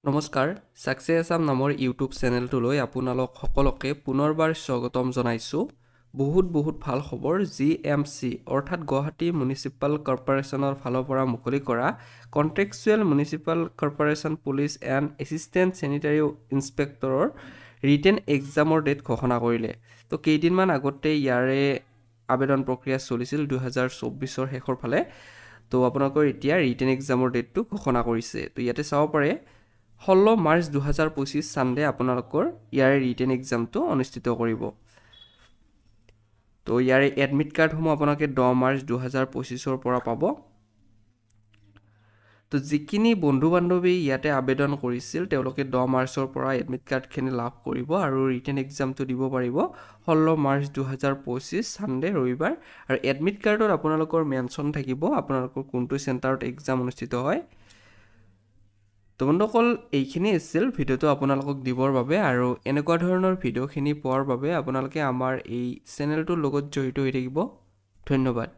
নমস্কাৰ সাকসেছ আসাম নামৰ ইউটিউব চেনেলটোলৈ আপোনালোক সকলোকে পুনৰবাৰ স্বাগতম জনাইছো। বহুত ভাল খবৰ জিএমচি অৰ্থাৎ গুৱাহাটী মিউনিচিপাল কৰ্পোৰেচনৰ ফালৰ পৰা মুকলি কৰা contractual municipal corporation police and assistant sanitary ইন্সপেক্টৰৰ ৰিটেন এক্সামৰ ডেট ঘোষণা কৰিলে। তো কেইদিনমান আগতে ইয়াৰে আবেদন প্ৰক্ৰিয়া চলিছিল 2024 শেষৰ ফালে। তো আপোনালোকৰ এতিয়া ৰিটেন এক্সামৰ ডেটটো ঘোষণা কৰিছে। তো ইয়াতে চাব পাৰে 16 মাৰ্চ 2025 সানডে আপোনালোকৰ ইয়াৰে ৰিটেন এক্সামটো অনুষ্ঠিত কৰিব। তো ইয়াৰে এডমিট কাৰ্ডসমূহ আপোনালোকে 10 মাৰ্চ 2025 পৰা পাব। তো যিখিনি বন্ধু বান্ধৱী ইয়াতে আবেদন কৰিছিল তেওঁলোকে 10 মাৰ্চৰ পৰা এডমিট কাৰ্ডখিনি লাভ কৰিব আৰু ৰিটেন এক্সামটো দিব পাৰিব 16 মাৰ্চ 2025 সানডে ৰবিবাৰ। আৰু এডমিট কাৰ্ডত আপোনালোকৰ মেনশ্যন থাকিব আপোনালোকৰ কোনটো চেণ্টাৰত এক্সাম অনুষ্ঠিত হয়। তো বন্ধুসকল এইখিনি আছিল ভিডিওটো আপোনালোকক দিবৰ বাবে, আৰু এনেকুৱা ধৰণৰ ভিডিওখিনি পোৱাৰ বাবে আপোনালোকে আমাৰ এই চেনেলটোৰ লগত জড়িত হৈ থাকিব। ধন্যবাদ।